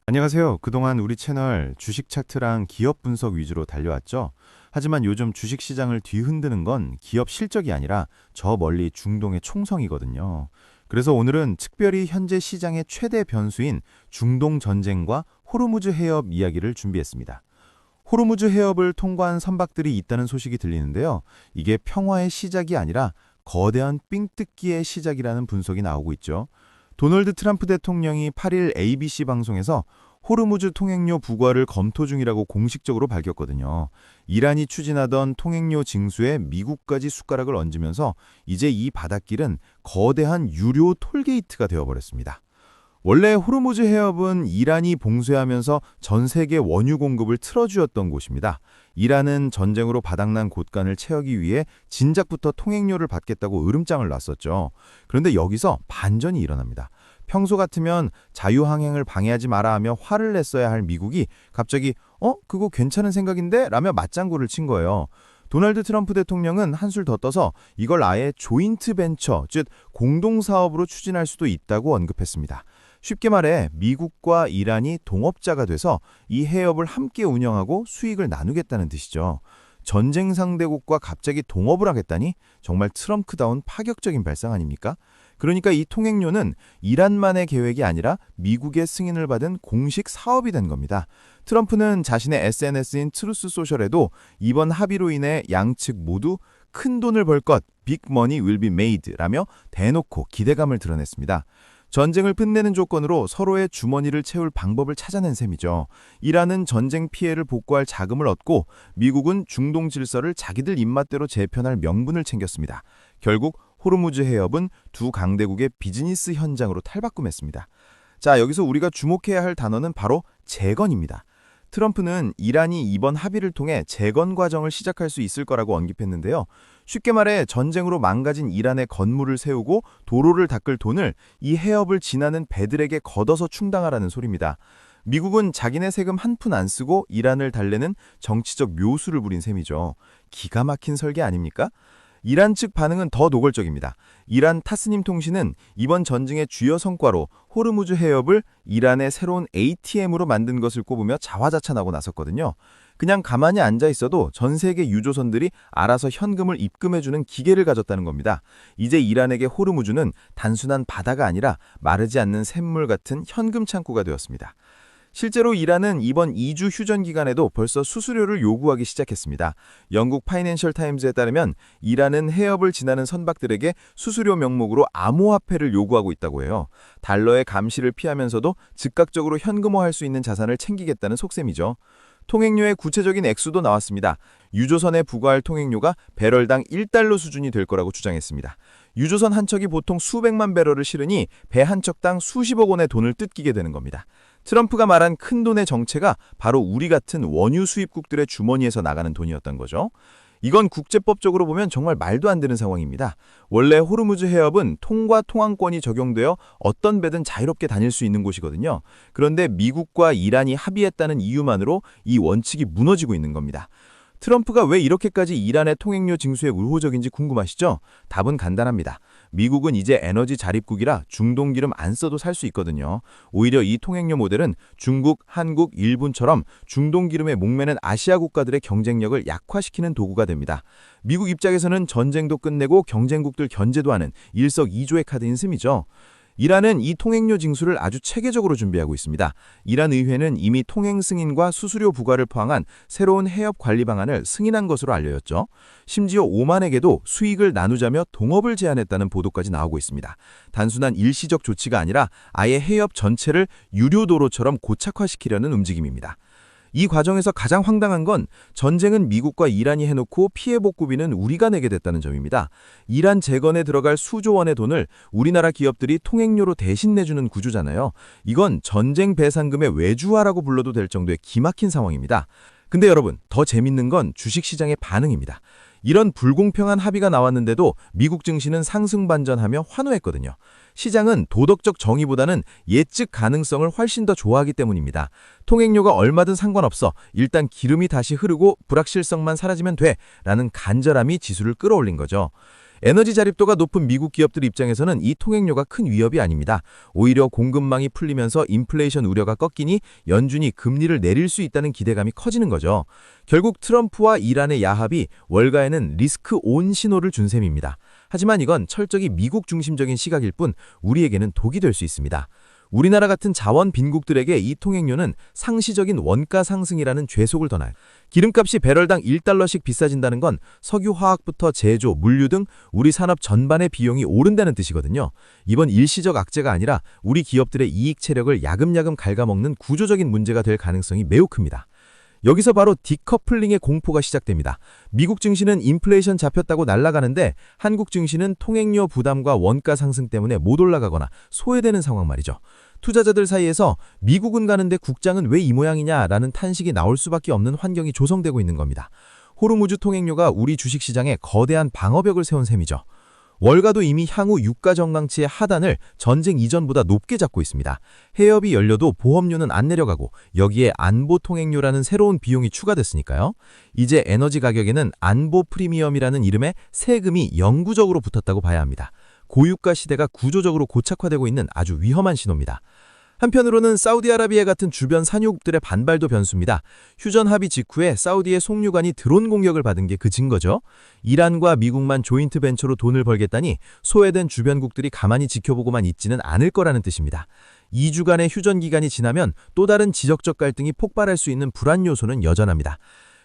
안녕하세요. 그동안 우리 채널 주식 차트랑 기업 분석 위주로 달려왔죠. 하지만 요즘 주식 시장을 뒤흔드는 건 기업 실적이 아니라 저 멀리 중동의 총성이거든요. 그래서 오늘은 특별히 현재 시장의 최대 변수인 중동 전쟁과 호르무즈 해협 이야기를 준비했습니다. 호르무즈 해협을 통과한 선박들이 있다는 소식이 들리는데요. 이게 평화의 시작이 아니라 거대한 삥뜯기의 시작이라는 분석이 나오고 있죠. 도널드 트럼프 대통령이 8일 ABC 방송에서 호르무즈 통행료 부과를 검토 중이라고 공식적으로 밝혔거든요. 이란이 추진하던 통행료 징수에 미국까지 숟가락을 얹으면서 이제 이 바닷길은 거대한 유료 톨게이트가 되어버렸습니다. 원래 호르무즈 해협은 이란이 봉쇄하면서 전 세계 원유 공급을 틀어주었던 곳입니다. 이란은 전쟁으로 바닥난 곳간을 채우기 위해 진작부터 통행료를 받겠다고 으름장을 놨었죠. 그런데 여기서 반전이 일어납니다. 평소 같으면 자유항행을 방해하지 마라 하며 화를 냈어야 할 미국이 갑자기 그거 괜찮은 생각인데? 라며 맞장구를 친 거예요. 도널드 트럼프 대통령은 한술 더 떠서 이걸 아예 조인트 벤처, 즉 공동사업으로 추진할 수도 있다고 언급했습니다. 쉽게 말해 미국과 이란이 동업자가 돼서 이 해협을 함께 운영하고 수익을 나누겠다는 뜻이죠. 전쟁 상대국과 갑자기 동업을 하겠다니 정말 트럼프다운 파격적인 발상 아닙니까? 그러니까 이 통행료는 이란만의 계획이 아니라 미국의 승인을 받은 공식 사업이 된 겁니다. 트럼프는 자신의 SNS인 트루스 소셜에도 이번 합의로 인해 양측 모두 큰 돈을 벌 것, 빅 머니 will be made 라며 대놓고 기대감을 드러냈습니다. 전쟁을 끝내는 조건으로 서로의 주머니를 채울 방법을 찾아낸 셈이죠. 이란은 전쟁 피해를 복구할 자금을 얻고 미국은 중동 질서를 자기들 입맛대로 재편할 명분을 챙겼습니다. 결국 호르무즈 해협은 두 강대국의 비즈니스 현장으로 탈바꿈했습니다. 자, 여기서 우리가 주목해야 할 단어는 바로 재건입니다. 트럼프는 이란이 이번 합의를 통해 재건 과정을 시작할 수 있을 거라고 언급했는데요. 쉽게 말해 전쟁으로 망가진 이란의 건물을 세우고 도로를 닦을 돈을 이 해협을 지나는 배들에게 걷어서 충당하라는 소리입니다. 미국은 자기네 세금 한 푼 안 쓰고 이란을 달래는 정치적 묘수를 부린 셈이죠. 기가 막힌 설계 아닙니까? 이란 측 반응은 더 노골적입니다. 이란 타스님 통신은 이번 전쟁의 주요 성과로 호르무즈 해협을 이란의 새로운 ATM으로 만든 것을 꼽으며 자화자찬하고 나섰거든요. 그냥 가만히 앉아 있어도 전 세계 유조선들이 알아서 현금을 입금해주는 기계를 가졌다는 겁니다. 이제 이란에게 호르무즈는 단순한 바다가 아니라 마르지 않는 샘물 같은 현금 창구가 되었습니다. 실제로 이란은 이번 2주 휴전 기간에도 벌써 수수료를 요구하기 시작했습니다. 영국 파이낸셜 타임즈에 따르면 이란은 해협을 지나는 선박들에게 수수료 명목으로 암호화폐를 요구하고 있다고 해요. 달러의 감시를 피하면서도 즉각적으로 현금화할 수 있는 자산을 챙기겠다는 속셈이죠. 통행료의 구체적인 액수도 나왔습니다. 유조선에 부과할 통행료가 배럴당 1달러 수준이 될 거라고 주장했습니다. 유조선 한 척이 보통 수백만 배럴을 실으니 배 한 척당 수십억 원의 돈을 뜯기게 되는 겁니다. 트럼프가 말한 큰 돈의 정체가 바로 우리 같은 원유 수입국들의 주머니에서 나가는 돈이었던 거죠. 이건 국제법적으로 보면 정말 말도 안 되는 상황입니다. 원래 호르무즈 해협은 통과 통항권이 적용되어 어떤 배든 자유롭게 다닐 수 있는 곳이거든요. 그런데 미국과 이란이 합의했다는 이유만으로 이 원칙이 무너지고 있는 겁니다. 트럼프가 왜 이렇게까지 이란의 통행료 징수에 우호적인지 궁금하시죠? 답은 간단합니다. 미국은 이제 에너지 자립국이라 중동 기름 안 써도 살 수 있거든요. 오히려 이 통행료 모델은 중국, 한국, 일본처럼 중동 기름에 목매는 아시아 국가들의 경쟁력을 약화시키는 도구가 됩니다. 미국 입장에서는 전쟁도 끝내고 경쟁국들 견제도 하는 일석이조의 카드인 셈이죠. 이란은 이 통행료 징수를 아주 체계적으로 준비하고 있습니다. 이란 의회는 이미 통행 승인과 수수료 부과를 포함한 새로운 해협 관리 방안을 승인한 것으로 알려졌죠. 심지어 오만에게도 수익을 나누자며 동업을 제안했다는 보도까지 나오고 있습니다. 단순한 일시적 조치가 아니라 아예 해협 전체를 유료 도로처럼 고착화시키려는 움직임입니다. 이 과정에서 가장 황당한 건 전쟁은 미국과 이란이 해놓고 피해 복구비는 우리가 내게 됐다는 점입니다. 이란 재건에 들어갈 수조 원의 돈을 우리나라 기업들이 통행료로 대신 내주는 구조잖아요. 이건 전쟁 배상금의 외주화라고 불러도 될 정도의 기막힌 상황입니다. 근데 여러분, 더 재밌는 건 주식시장의 반응입니다. 이런 불공평한 합의가 나왔는데도 미국 증시는 상승반전하며 환호했거든요. 시장은 도덕적 정의보다는 예측 가능성을 훨씬 더 좋아하기 때문입니다. 통행료가 얼마든 상관없어. 일단 기름이 다시 흐르고 불확실성만 사라지면 돼. 라는 간절함이 지수를 끌어올린 거죠. 에너지 자립도가 높은 미국 기업들 입장에서는 이 통행료가 큰 위협이 아닙니다. 오히려 공급망이 풀리면서 인플레이션 우려가 꺾이니 연준이 금리를 내릴 수 있다는 기대감이 커지는 거죠. 결국 트럼프와 이란의 야합이 월가에는 리스크 온 신호를 준 셈입니다. 하지만 이건 철저히 미국 중심적인 시각일 뿐 우리에게는 독이 될 수 있습니다. 우리나라 같은 자원 빈국들에게 이 통행료는 상시적인 원가 상승이라는 죄속을 더 나요. 기름값이 배럴당 1달러씩 비싸진다는 건 석유 화학부터 제조, 물류 등 우리 산업 전반의 비용이 오른다는 뜻이거든요. 이번 일시적 악재가 아니라 우리 기업들의 이익 체력을 야금야금 갉아먹는 구조적인 문제가 될 가능성이 매우 큽니다. 여기서 바로 디커플링의 공포가 시작됩니다. 미국 증시는 인플레이션 잡혔다고 날아가는데 한국 증시는 통행료 부담과 원가 상승 때문에 못 올라가거나 소외되는 상황 말이죠. 투자자들 사이에서 미국은 가는데 국장은 왜 이 모양이냐라는 탄식이 나올 수밖에 없는 환경이 조성되고 있는 겁니다. 호르무즈 통행료가 우리 주식시장에 거대한 방어벽을 세운 셈이죠. 월가도 이미 향후 유가 정강치의 하단을 전쟁 이전보다 높게 잡고 있습니다. 해협이 열려도 보험료는 안 내려가고 여기에 안보 통행료라는 새로운 비용이 추가됐으니까요. 이제 에너지 가격에는 안보 프리미엄이라는 이름의 세금이 영구적으로 붙었다고 봐야 합니다. 고유가 시대가 구조적으로 고착화되고 있는 아주 위험한 신호입니다. 한편으로는 사우디아라비아 같은 주변 산유국들의 반발도 변수입니다. 휴전 합의 직후에 사우디의 송유관이 드론 공격을 받은 게 그 증거죠. 이란과 미국만 조인트 벤처로 돈을 벌겠다니 소외된 주변국들이 가만히 지켜보고만 있지는 않을 거라는 뜻입니다. 2주간의 휴전 기간이 지나면 또 다른 지적적 갈등이 폭발할 수 있는 불안 요소는 여전합니다.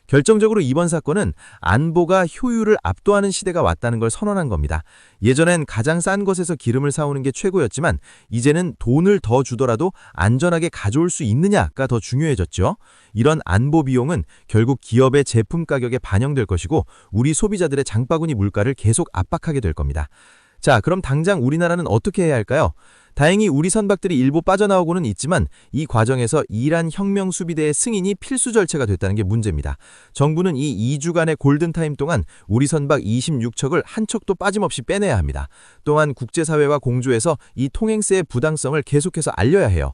결정적으로 이번 사건은 안보가 효율을 압도하는 시대가 왔다는 걸 선언한 겁니다. 예전엔 가장 싼 곳에서 기름을 사오는 게 최고였지만 이제는 돈을 더 주더라도 안전하게 가져올 수 있느냐가 더 중요해졌죠. 이런 안보 비용은 결국 기업의 제품 가격에 반영될 것이고 우리 소비자들의 장바구니 물가를 계속 압박하게 될 겁니다. 자, 그럼 당장 우리나라는 어떻게 해야 할까요? 다행히 우리 선박들이 일부 빠져나오고는 있지만 이 과정에서 이란 혁명 수비대의 승인이 필수 절차가 됐다는 게 문제입니다. 정부는 이 2주간의 골든타임 동안 우리 선박 26척을 한 척도 빠짐없이 빼내야 합니다. 또한 국제사회와 공조해서 이 통행세의 부당성을 계속해서 알려야 해요.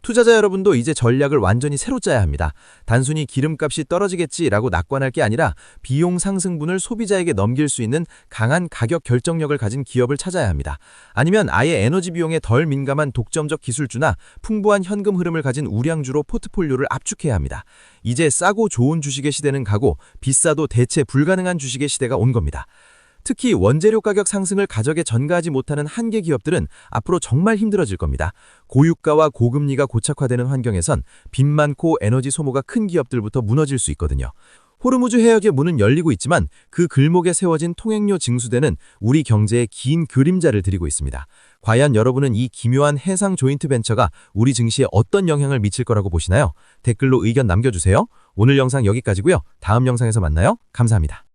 투자자 여러분도 이제 전략을 완전히 새로 짜야 합니다. 단순히 기름값이 떨어지겠지라고 낙관할 게 아니라 비용 상승분을 소비자에게 넘길 수 있는 강한 가격 결정력을 가진 기업을 찾아야 합니다. 아니면 아예 에너지 비용에 덜 민감한 독점적 기술주나 풍부한 현금 흐름을 가진 우량주로 포트폴리오를 압축해야 합니다. 이제 싸고 좋은 주식의 시대는 가고 비싸도 대체 불가능한 주식의 시대가 온 겁니다. 특히 원재료 가격 상승을 가적에 전가하지 못하는 한계 기업들은 앞으로 정말 힘들어질 겁니다. 고유가와 고금리가 고착화되는 환경에선 빚 많고 에너지 소모가 큰 기업들부터 무너질 수 있거든요. 호르무즈 해역의 문은 열리고 있지만 그 글목에 세워진 통행료 징수대는 우리 경제에 긴 그림자를 드리고 있습니다. 과연 여러분은 이 기묘한 해상 조인트 벤처가 우리 증시에 어떤 영향을 미칠 거라고 보시나요? 댓글로 의견 남겨주세요. 오늘 영상 여기까지고요. 다음 영상에서 만나요. 감사합니다.